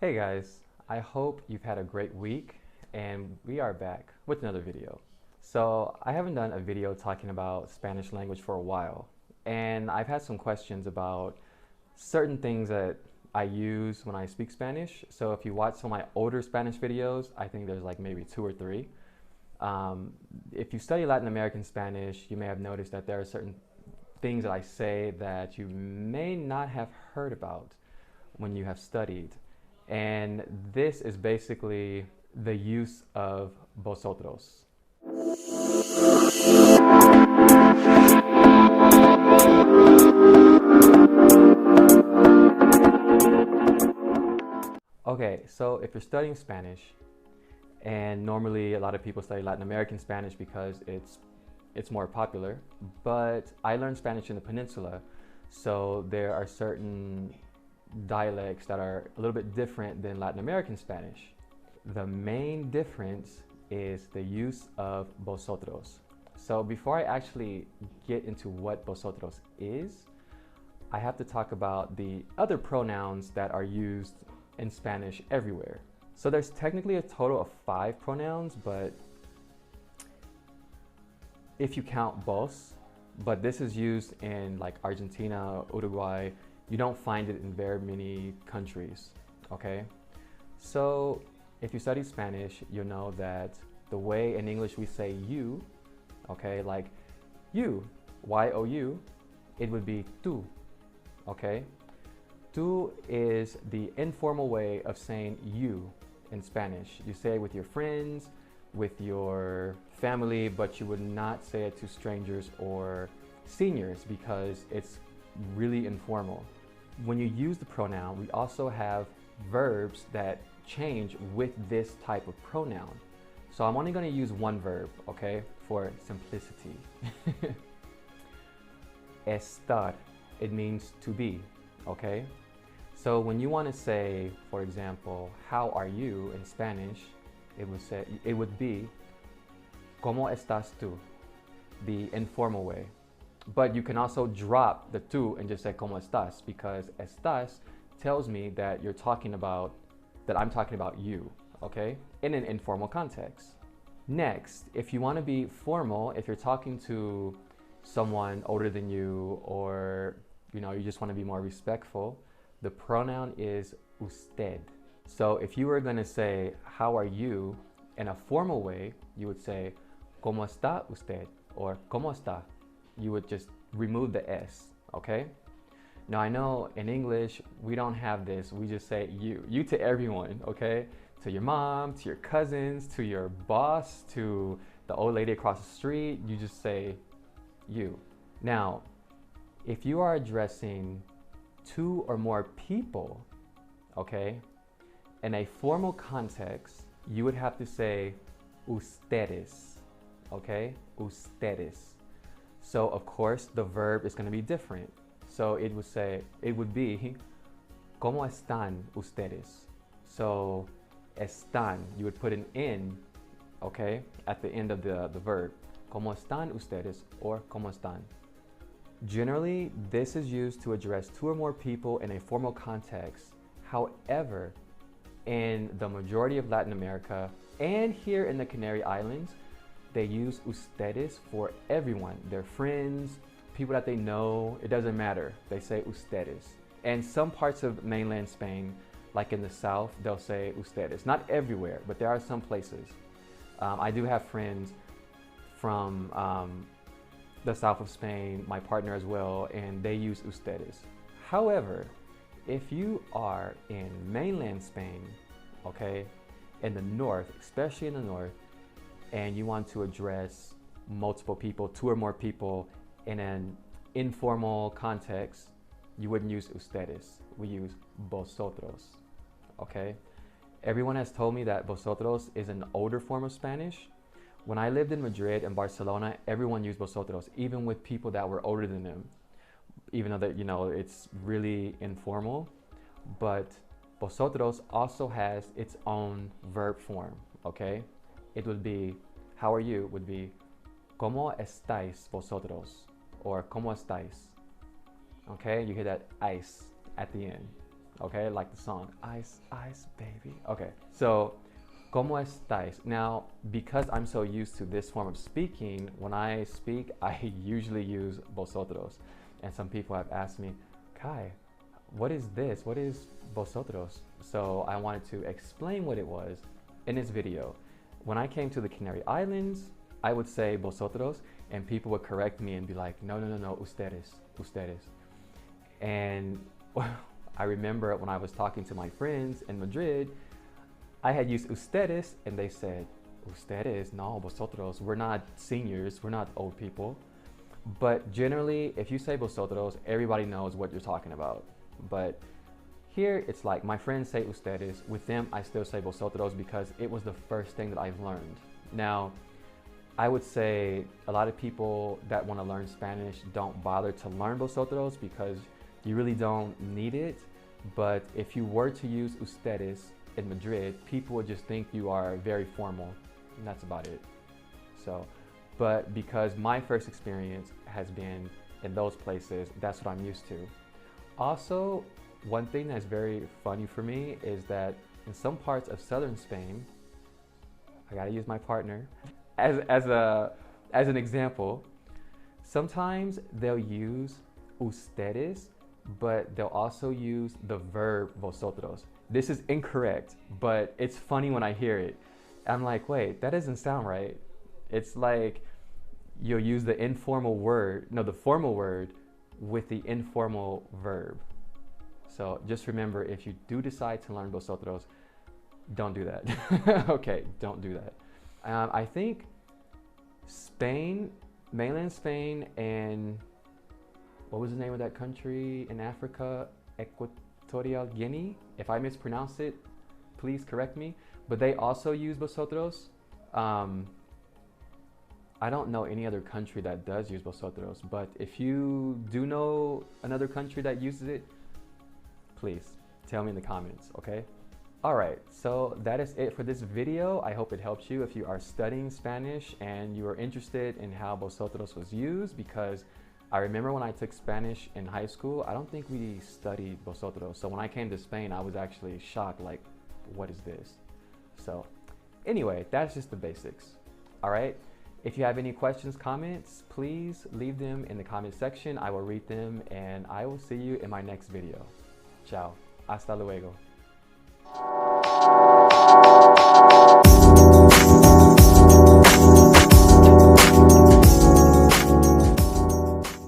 Hey guys, I hope you've had a great week and we are back with another video. So I haven't done a video talking about Spanish language for a while, and I've had some questions about certain things that I use when I speak Spanish. So if you watch some of my older Spanish videos, I think there's like maybe two or three. If you study Latin American Spanish, you may have noticed that there are certain things that I say that you may not have heard about when you have studied. And this is basically the use of vosotros. Okay, so if you're studying Spanish, and normally a lot of people study Latin American Spanish because it's more popular, but I learned Spanish in the peninsula, so there are certain dialects that are a little bit different than Latin American Spanish. The main difference is the use of vosotros. So before I actually get into what vosotros is, I have to talk about the other pronouns that are used in Spanish everywhere. So there's technically a total of 5 pronouns, but if you count vos, but this is used in like Argentina, Uruguay. You don't find it in very many countries, okay? So if you study Spanish, you'll know that the way in English we say you, okay, like you, Y-O-U, it would be tú, okay? Tú is the informal way of saying you in Spanish. You say it with your friends, with your family, but you would not say it to strangers or seniors because it's really informal. When you use the pronoun, we also have verbs that change with this type of pronoun. So I'm only going to use one verb, okay, for simplicity. Estar, it means to be, okay? So when you want to say, for example, how are you in Spanish, it would be ¿Cómo estás tú? The informal way. But you can also drop the tú and just say ¿Cómo estás? Because estás tells me that you're talking about, that I'm talking about you, okay? In an informal context. Next, if you want to be formal, if you're talking to someone older than you, or you just want to be more respectful, the pronoun is usted. So if you were going to say how are you in a formal way, you would say ¿Cómo está usted? Or ¿Cómo está? You would just remove the S, okay? Now I know in English, we don't have this. We just say you to everyone, okay? To your mom, to your cousins, to your boss, to the old lady across the street, you just say you. Now, if you are addressing 2 or more people, okay, in a formal context, you would have to say ustedes, okay? Ustedes. So of course the verb is going to be different. So it would be ¿Cómo están ustedes? So están, you would put an in, okay, at the end of the verb. ¿Cómo están ustedes? Or ¿Cómo están? Generally, this is used to address 2 or more people in a formal context. However, in the majority of Latin America and here in the Canary Islands, they use ustedes for everyone, their friends, people that they know, it doesn't matter. They say ustedes. And some parts of mainland Spain, like in the south, they'll say ustedes. Not everywhere, but there are some places. I do have friends from the south of Spain, my partner as well, and they use ustedes. However, if you are in mainland Spain, okay, in the north, especially in the north, and you want to address multiple people, 2 or more people in an informal context, you wouldn't use ustedes. We use vosotros, okay? Everyone has told me that vosotros is an older form of Spanish. When I lived in Madrid and Barcelona, everyone used vosotros, even with people that were older than them, even though that, it's really informal. But vosotros also has its own verb form, okay? It would be, how are you, would be ¿Cómo estáis vosotros? Or ¿Cómo estáis? Okay, you hear that ice at the end. okay? Like the song, Ice, Ice, Baby. Okay, so, ¿Cómo estáis? Now, because I'm so used to this form of speaking, when I speak, I usually use vosotros. And some people have asked me, Kai, what is this? What is vosotros? So I wanted to explain what it was in this video. When I came to the Canary Islands, I would say vosotros, and people would correct me and be like, no, no, no, no, ustedes, ustedes. And I remember when I was talking to my friends in Madrid, I had used ustedes, and they said, ustedes, no, vosotros, we're not seniors, we're not old people. But generally, if you say vosotros, everybody knows what you're talking about. But here, it's like my friends say ustedes. With them, I still say vosotros because it was the first thing that I've learned. Now, I would say a lot of people that want to learn Spanish don't bother to learn vosotros because you really don't need it. But if you were to use ustedes in Madrid, people would just think you are very formal, and that's about it. So, but because my first experience has been in those places, that's what I'm used to. Also, one thing that's very funny for me is that in some parts of southern Spain, I gotta use my partner as an example. Sometimes they'll use ustedes, but they'll also use the verb vosotros. This is incorrect, but it's funny when I hear it. I'm like, wait, that doesn't sound right. It's like you'll use the informal word, no, the formal word with the informal verb. So just remember, if you do decide to learn vosotros, don't do that. Okay, don't do that. I think Spain, mainland Spain, and what was the name of that country in Africa? Equatorial Guinea. If I mispronounce it, please correct me. But they also use vosotros. I don't know any other country that does use vosotros, but if you do know another country that uses it, please tell me in the comments, okay? All right, so that is it for this video. I hope it helps you if you are studying Spanish and you are interested in how vosotros was used, because I remember when I took Spanish in high school, I don't think we studied vosotros. So when I came to Spain, I was actually shocked, like, what is this? So anyway, that's just the basics, all right? If you have any questions, comments, please leave them in the comment section. I will read them, and I will see you in my next video. Ciao. Hasta luego.